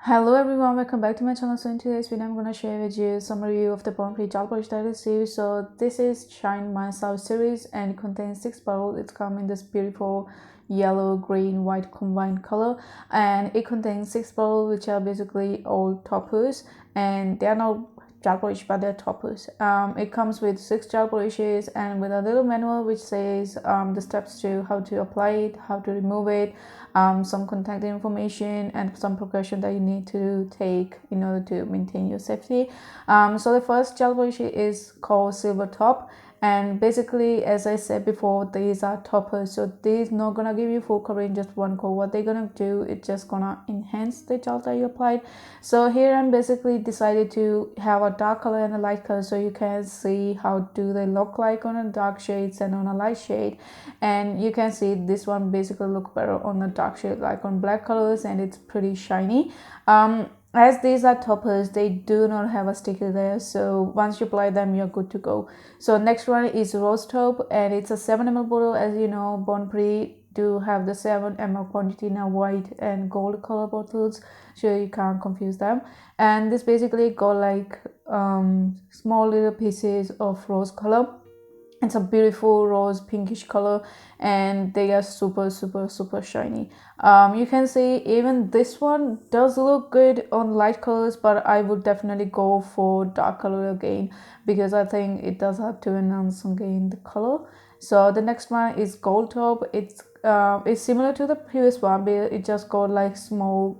Hello everyone, welcome back to my channel. So in today's video I'm going to share with you some review of the Born Free Gel Polish that I received. So this is Shine Myself series and it contains 6 bottles. It's come in this beautiful yellow, green, white combined color, and it contains 6 bottles which are basically all toppers, and they are not gel polish but they're toppers. It comes with 6 gel polishes and with a little manual which says the steps to how to apply it, how to remove it, some contact information and some precaution that you need to take in order to maintain your safety. So the first gel polish is called Silver Top, and basically, as I said before, these are toppers, so these not gonna give you full coverage in just one coat. What they're gonna do, it's just gonna enhance the gel that you applied. So here I'm basically decided to have a dark color and a light color, so you can see how do they look like on a dark shades and on a light shade. And you can see this one basically look better on a dark shade, like on black colors, and it's pretty shiny. As these are toppers, they do not have a sticker there, so once you apply them you're good to go. So next one is Rose Taupe, and it's a 7 ml bottle. As you know, Bon Prix do have the 7 ml quantity in a white and gold color bottles, so you can't confuse them. And this basically got like small little pieces of rose color. It's a beautiful rose pinkish color, and they are super shiny. You can see even this one does look good on light colors, but I would definitely go for dark color again because I think it does have to enhance again the color. So the next one is Gold Top. It's similar to the previous one, but it just got like small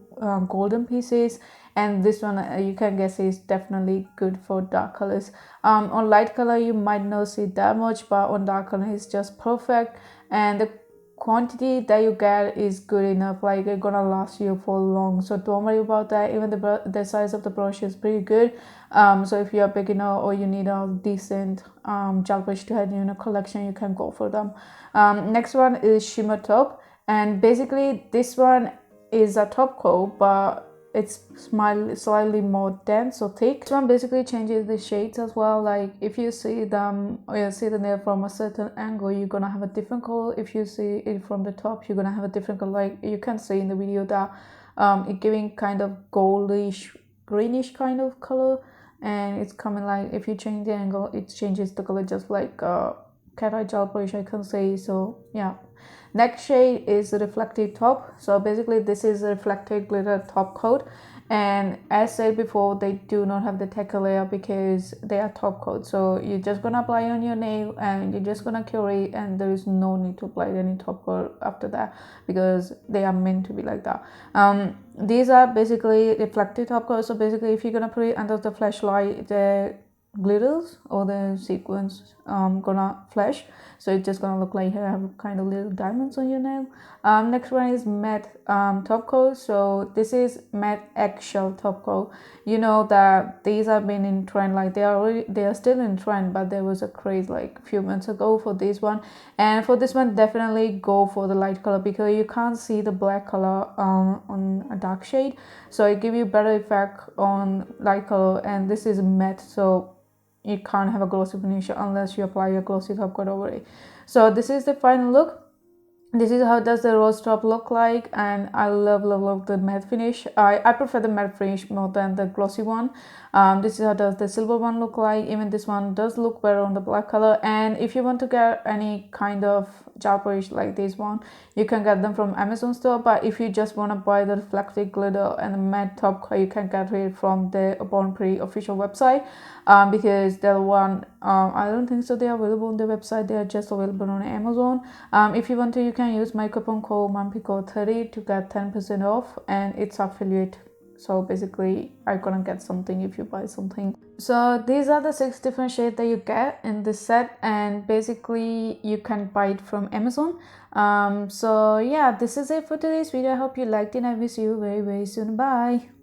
golden pieces, and this one you can guess is definitely good for dark colors. On light color you might not see that much, but on dark color it's just perfect, and the quantity that you get is good enough, like it's gonna last you for long, so don't worry about that. Even the size of the brush is pretty good. So if you're a beginner or you need a decent gel brush to have in a collection, you can go for them. Next one is Shimmer Top, and basically this one is a top coat, but it's slightly more dense or thick. This one basically changes the shades as well. Like if you see them or you see the nail from a certain angle, you're gonna have a different color. If you see it from the top, you're gonna have a different color. Like you can see in the video that it's giving kind of goldish greenish kind of color, and it's coming like if you change the angle it changes the color, just like cat eye gel polish I can say. So yeah, next shade is Reflective Top. So basically this is a reflective glitter top coat, and as said before, they do not have the texture layer because they are top coat. So you're just gonna apply on your nail and you're just gonna cure it, and there is no need to apply any top coat after that because they are meant to be like that. These are basically reflective top coat. So basically if you're gonna put it under the flashlight, the glitters or the sequins gonna flash, so it's just gonna look like you have kind of little diamonds on your nail. Next one is matte top coat. So this is matte eggshell top coat. You know that these have been in trend, like they are still in trend, but there was a craze like a few months ago for this one. And for this one definitely go for the light color because you can't see the black color on a dark shade, so it gives you better effect on light color. And this is matte, so you can't have a glossy finish unless you apply a glossy top coat over it. So this is the final look. This is how does the rose top look like, and I love the matte finish. I prefer the matte finish more than the glossy one. This is how does the silver one look like. Even this one does look better on the black color. And if you want to get any kind of gel polish like this one, you can get them from Amazon store, but if you just want to buy the reflective glitter and the matte top coat, you can get it from the Born Free official website, because the one I don't think so they are available on the website, they are just available on Amazon. If you want to, you can use my coupon code MAMPICO30 to get 10% off, and it's affiliate, so basically I'm gonna get something if you buy something. So these are the 6 different shades that you get in this set, and basically you can buy it from Amazon. So yeah, this is it for today's video. I hope you liked it, and I will see you very soon. Bye.